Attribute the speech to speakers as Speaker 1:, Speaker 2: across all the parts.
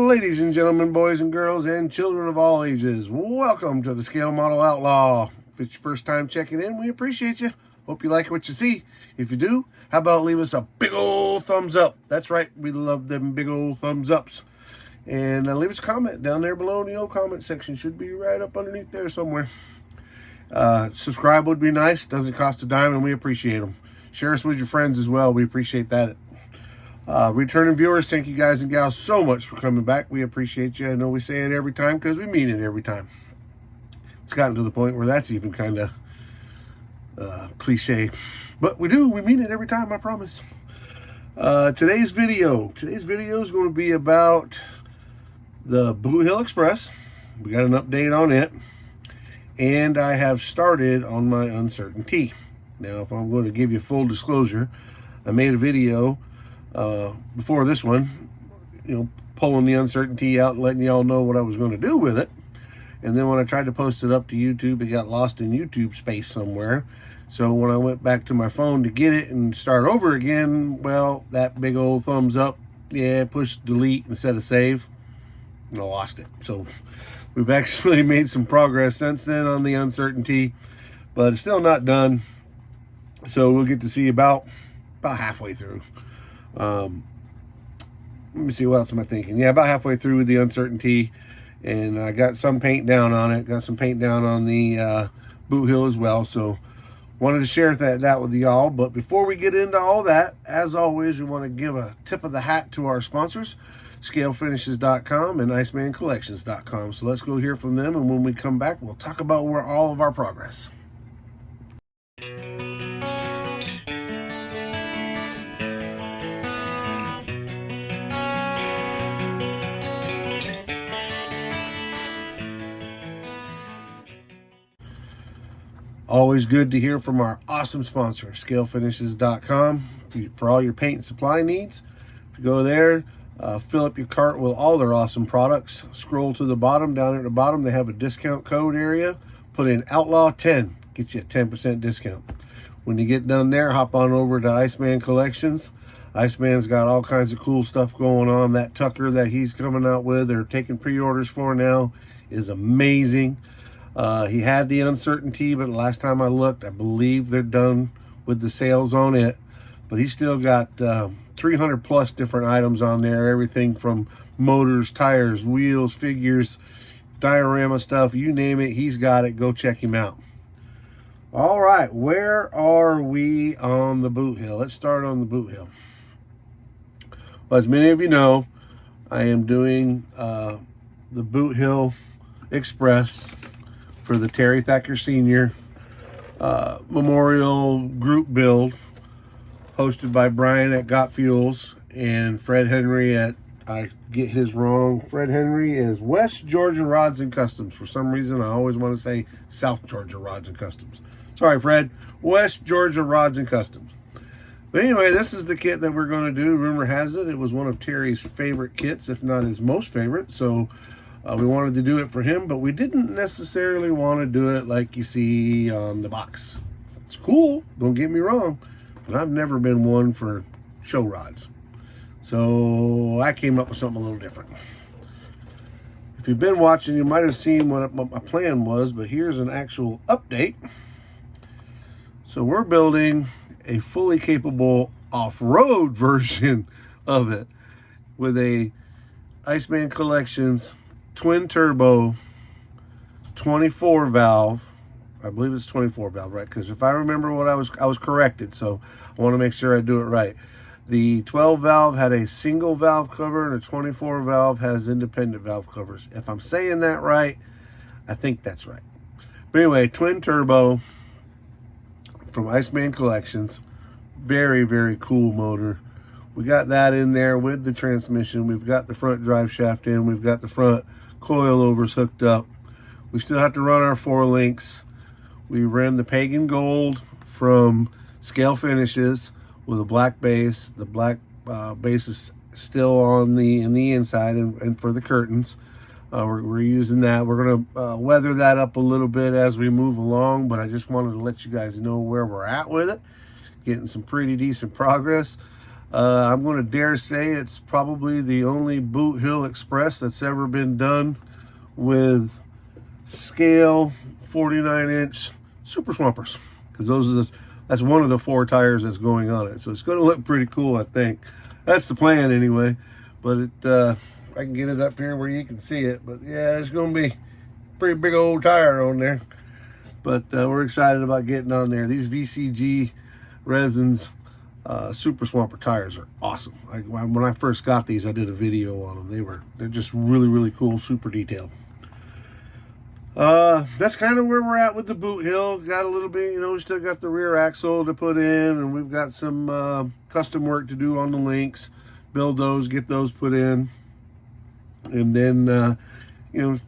Speaker 1: Ladies and gentlemen, boys and girls, and children of all ages, welcome to the Scale Model Outlaw. If it's your first time checking in, we appreciate you. Hope you like what you see. If you do, how about leave us a big old thumbs up? That's right, we love them big old thumbs ups. And leave us a comment down there below in the old comment section. Should be right up underneath there somewhere. Subscribe would be nice. Doesn't cost a dime, and we appreciate them. Share us with your friends as well. We appreciate that. Returning viewers, thank you guys and gals so much for coming back. We appreciate you. I know we say it every time because we mean it every time. It's gotten to the point where that's even kind of cliche, but we mean it every time, I promise. Today's video is going to be about the Boot Hill Express. We got an update on it, and I have started on my Uncertain-T. Now, if I'm going to give you full disclosure, I made a video before this one, pulling the Uncertain-T out and letting y'all know what I was going to do with it. And then when I tried to post it up to YouTube, it got lost in YouTube space somewhere. So when I went back to my phone to get it and start over again, well, that big old thumbs up, push delete instead of save, and I lost it. So we've actually made some progress since then on the Uncertain-T, but it's still not done. So we'll get to see about halfway through. Let me see, what else am I thinking? Yeah, about halfway through with the Uncertain-T, and I got some paint down on it. Got some paint down on the Boot Hill as well. So wanted to share that with y'all. But before we get into all that, as always, we want to give a tip of the hat to our sponsors, ScaleFinishes.com and IcemanCollections.com. So let's go hear from them, and when we come back, we'll talk about all of our progress. Always good to hear from our awesome sponsor, ScaleFinishes.com, for all your paint and supply needs. If you go there, fill up your cart with all their awesome products. Scroll to the bottom. Down at the bottom, they have a discount code area. Put in Outlaw10, get you a 10% discount. When you get done there, hop on over to Iceman Collections. Iceman's got all kinds of cool stuff going on. That Tucker that he's coming out with, they're taking pre-orders for now, is amazing. He had the Uncertain-T, but last time I looked, I believe they're done with the sales on it. But he's still got 300 plus different items on there. Everything from motors, tires, wheels, figures, diorama stuff, you name it, he's got it. Go check him out. All right, where are we on the Boot Hill? Let's start on the Boot Hill. Well, as many of you know, I am doing the Boot Hill Express for the Terry Thacker Sr. Memorial Group Build, hosted by Brian at Got Fuels and Fred Henry at, I get his wrong, Fred Henry is West Georgia Rods and Customs. For some reason, I always want to say South Georgia Rods and Customs. Sorry, Fred. West Georgia Rods and Customs. But anyway, this is the kit that we're going to do. Rumor has it was one of Terry's favorite kits, if not his most favorite. So we wanted to do it for him, but we didn't necessarily want to do it like you see on the box. It's cool, don't get me wrong, but I've never been one for show rods. So I came up with something a little different. If you've been watching, you might have seen what my plan was, but here's an actual update. So we're building a fully capable off-road version of it with a Iceman Collections twin turbo 24 valve. I believe it's 24 valve, right? Because if I remember what I was corrected, so I want to make sure I do it right. The 12 valve had a single valve cover, and a 24 valve has independent valve covers. If I'm saying that right, I think that's right. But anyway, twin turbo from Iceman Collections. Very, very cool motor. We got that in there with the transmission. We've got the front drive shaft in. We've got the front coilovers hooked up. We still have to run our 4 links. We ran the Pagan Gold from Scale Finishes with a black base. The black base is still on the inside and for the curtains. We're using that. We're going to weather that up a little bit as we move along, but I just wanted to let you guys know where we're at with it. Getting some pretty decent progress. I'm going to dare say it's probably the only Boot Hill Express that's ever been done with scale 49-inch Super Swampers, because that's one of the 4 tires that's going on it. So it's going to look pretty cool, I think. That's the plan anyway. But I can get it up here where you can see it. But yeah, it's going to be a pretty big old tire on there. But we're excited about getting on there. These VCG resins Super Swamper tires are awesome. When I first got these, I did a video on them. They're just really, really cool, super detailed. That's kind of where we're at with the Boot Hill. Got a little bit, we still got the rear axle to put in, and we've got some custom work to do on the links. Build those, get those put in, and then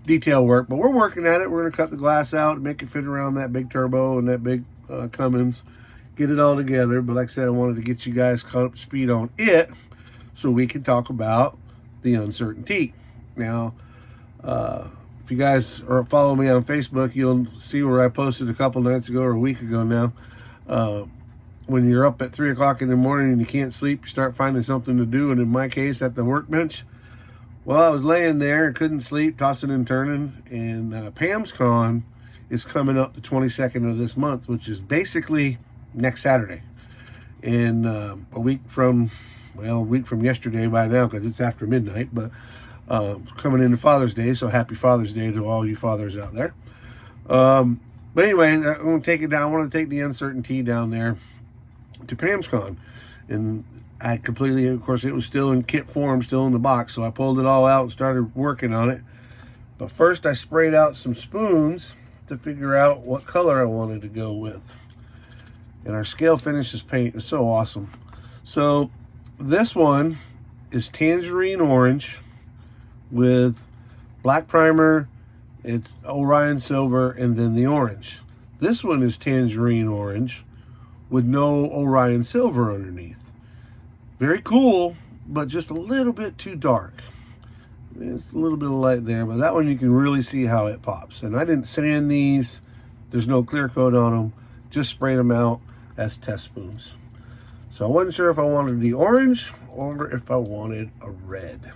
Speaker 1: detail work. But we're working at it. We're going to cut the glass out, make it fit around that big turbo and that big Cummins. Get it all together. But like I said, I wanted to get you guys caught up to speed on it so we can talk about the Uncertain-T. Now, if you guys are following me on Facebook, you'll see where I posted a couple nights ago or a week ago now. When you're up at 3 o'clock in the morning and you can't sleep, you start finding something to do. And in my case, at the workbench, well, I was laying there and couldn't sleep, tossing and turning. And PamsCon is coming up the 22nd of this month, which is basically next Saturday. And a week from yesterday by now, because it's after midnight, but coming into Father's Day, so happy Father's Day to all you fathers out there. But anyway, I'm going to take it down. I want to take the Uncertain-T down there to PamsCon. And I completely, of course, it was still in kit form, still in the box, so I pulled it all out and started working on it. But first I sprayed out some spoons to figure out what color I wanted to go with. And our Scale Finishes paint is so awesome. So this one is tangerine orange with black primer. It's Orion silver and then the orange. This one is tangerine orange with no Orion silver underneath. Very cool, but just a little bit too dark. It's a little bit of light there, but that one you can really see how it pops. And I didn't sand these. There's no clear coat on them. Just sprayed them out as test spoons. So I wasn't sure if I wanted the orange or if I wanted a red.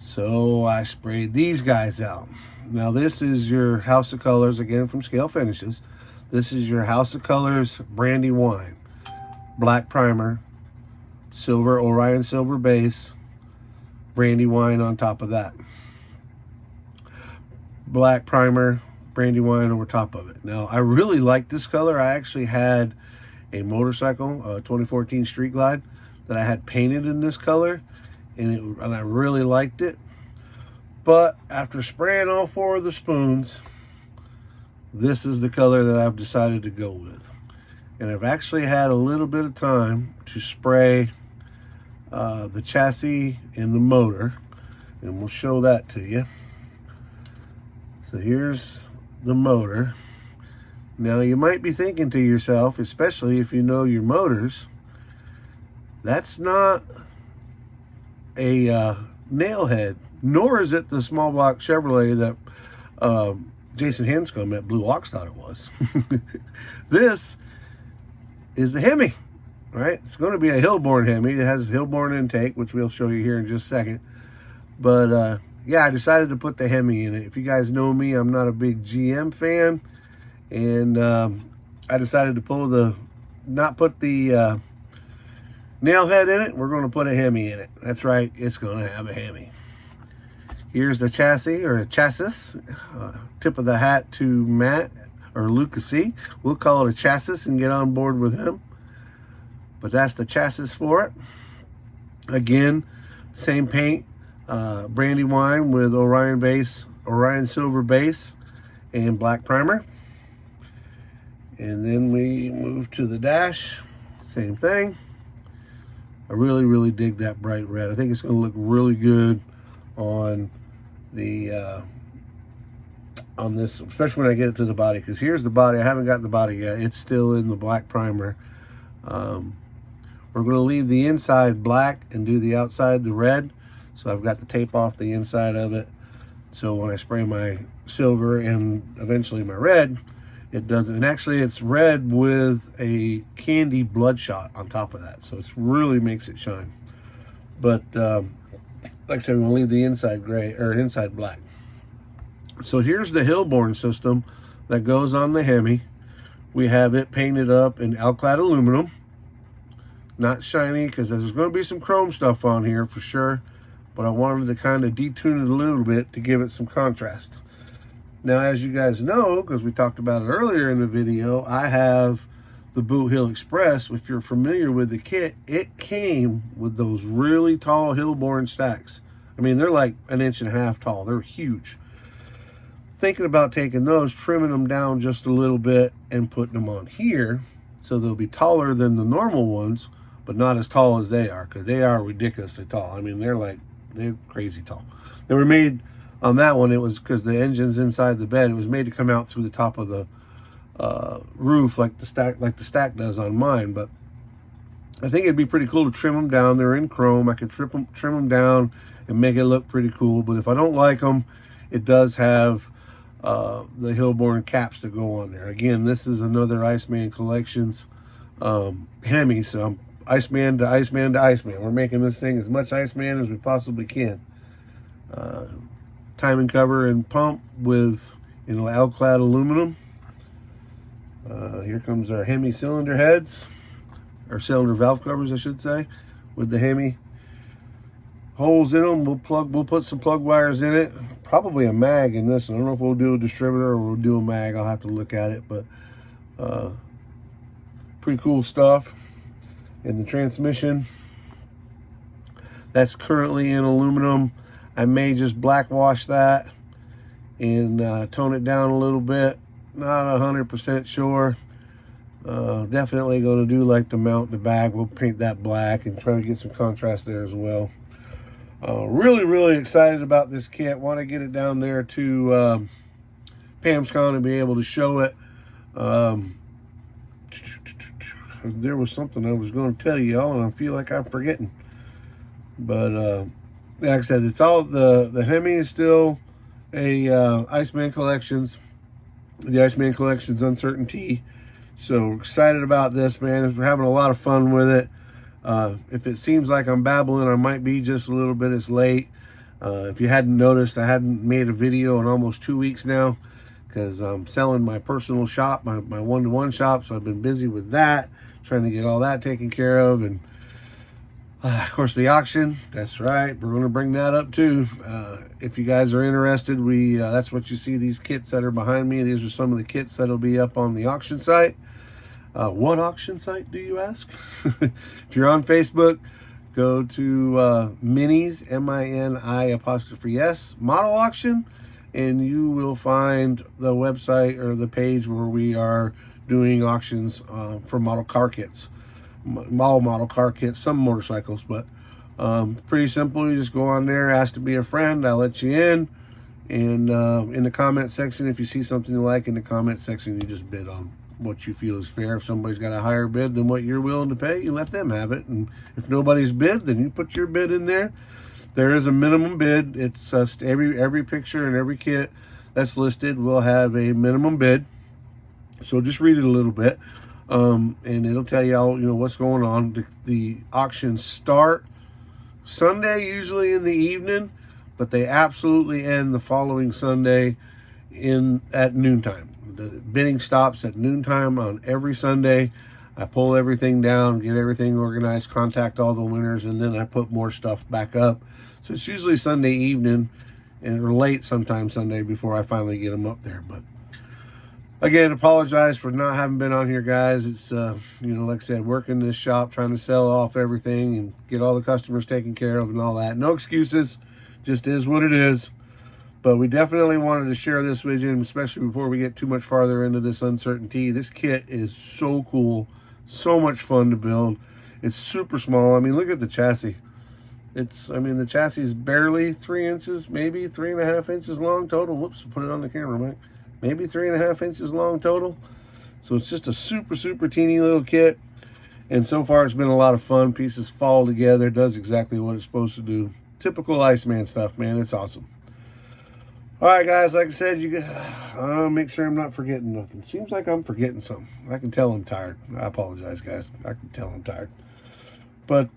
Speaker 1: So I sprayed these guys out. Now this is your House of Colors, again from Scale Finishes. This is your House of Colors Brandywine. Black primer, silver, Orion silver base, Brandywine on top of that. Black primer, Brandywine over top of it. Now I really like this color. I actually had a motorcycle, a 2014 Street Glide, that I had painted in this color, and I really liked it. But after spraying all 4 of the spoons, this is the color that I've decided to go with. And I've actually had a little bit of time to spray the chassis and the motor, and we'll show that to you. So here's the motor. Now you might be thinking to yourself, especially if you know your motors, that's not a nail head, nor is it the small block Chevrolet that Jason Hanscom at Blue Ox thought it was. This is the Hemi, right? It's going to be a Hillborn Hemi. It has Hillborn intake, which we'll show you here in just a second. But yeah, I decided to put the Hemi in it. If you guys know me, I'm not a big GM fan, and I decided to not put the nail head in it. We're going to put a Hemi in it. That's right, it's going to have a Hemi. Here's the chassis, or a chassis. Tip of the hat to Matt, or Lucas C. We'll call it a chassis and get on board with him. But that's the chassis for it. Again, same paint, Brandywine with Orion base, Orion silver base, and black primer. And then we move to the dash, same thing. I really, really dig that bright red. I think it's going to look really good on the on this, especially when I get it to the body, because here's the body. I haven't got the body yet. It's still in the black primer. We're going to leave the inside black and do the outside the red. So I've got the tape off the inside of it, so when I spray my silver and eventually my red, it doesn't. And actually it's red with a candy bloodshot on top of that. So it really makes it shine. But like I said, we'll leave the inside gray or inside black. So here's the Hilborn system that goes on the Hemi. We have it painted up in Alclad aluminum. Not shiny because there's going to be some chrome stuff on here for sure. But I wanted to kind of detune it a little bit to give it some contrast. Now, as you guys know, because we talked about it earlier in the video, I have the Boot Hill Express. If you're familiar with the kit, it came with those really tall Hilborn stacks. I mean, they're like 1.5 inches tall. They're huge. Thinking about taking those, trimming them down just a little bit and putting them on here so they'll be taller than the normal ones, but not as tall as they are, because they are ridiculously tall. I mean, they're crazy tall. They were made on that one, it was because the engine's inside the bed. It was made to come out through the top of the roof like the stack does on mine. But I think it'd be pretty cool to trim them down. They're in chrome. I could trim them down and make it look pretty cool. But if I don't like them, it does have the Hilborn caps that go on there. Again, this is another Iceman Collections Hemi, so I'm Iceman to Iceman to Iceman. We're making this thing as much Iceman as we possibly can. Timing cover and pump with Alclad aluminum. Here comes our Hemi cylinder heads, or cylinder valve covers, I should say, with the Hemi holes in them. We'll put some plug wires in it. Probably a mag in this. I don't know if we'll do a distributor or we'll do a mag. I'll have to look at it, but pretty cool stuff. In the transmission, that's currently in aluminum. I may just black wash that and tone it down a little bit. Not 100% sure. Definitely going to do like the mount in the back. We'll paint that black and try to get some contrast there as well. Really excited about this kit. Want to get it down there to PamsCon and be able to show it. There was something I was going to tell you all, and I feel like I'm forgetting. But like I said, it's all the Hemi is still a Iceman Collections, the Iceman Collections Uncertainty. So we're excited about this, man. We're having a lot of fun with it. If it seems like I'm babbling, I might be just a little bit. It's late. If you hadn't noticed, I hadn't made a video in almost 2 weeks now because I'm selling my personal shop, my one-to-one shop. So I've been busy with that, trying to get all that taken care of. And of course, the auction. That's right. We're going to bring that up too. If you guys are interested, that's what you see, these kits that are behind me. These are some of the kits that'll be up on the auction site. What auction site, do you ask? If you're on Facebook, go to Minis, M-I-N-I''S, model auction, and you will find the website or the page where we are doing auctions for model car kits. Model car kits, some motorcycles, but pretty simple. You just go on there, ask to be a friend, I'll let you in. And in the comment section, if you see something you like in the comment section, you just bid on what you feel is fair. If somebody's got a higher bid than what you're willing to pay, you let them have it. And if nobody's bid, then you put your bid in there. There is a minimum bid. It's every picture and every kit that's listed will have a minimum bid. So just read it a little bit, and it'll tell you all, what's going on. The auctions start Sunday, usually in the evening, but they absolutely end the following Sunday at noontime. The bidding stops at noontime on every Sunday. I pull everything down, get everything organized, contact all the winners, and then I put more stuff back up. So it's usually Sunday evening or late sometime Sunday before I finally get them up there. But again, apologize for not having been on here, guys. It's, like I said, working this shop, trying to sell off everything and get all the customers taken care of and all that. No excuses, just is what it is. But we definitely wanted to share this with you, especially before we get too much farther into this uncertainty. This kit is so cool, so much fun to build. It's super small. I mean, look at the chassis. The chassis is barely 3 inches, maybe 3.5 inches long total. Whoops, put it on the camera, Mike. Maybe 3.5 inches long total. So it's just a super teeny little kit. And so far, it's been a lot of fun. Pieces fall together, does exactly what it's supposed to do. Typical Iceman stuff, man. It's awesome. All right, guys, like I said, make sure I'm not forgetting nothing. Seems like I'm forgetting something. I can tell I'm tired. I apologize, guys. I can tell I'm tired. But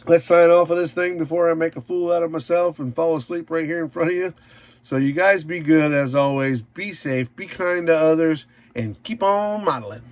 Speaker 1: let's sign off of this thing before I make a fool out of myself and fall asleep right here in front of you. So you guys be good as always. Be safe. Be kind to others. And keep on modeling.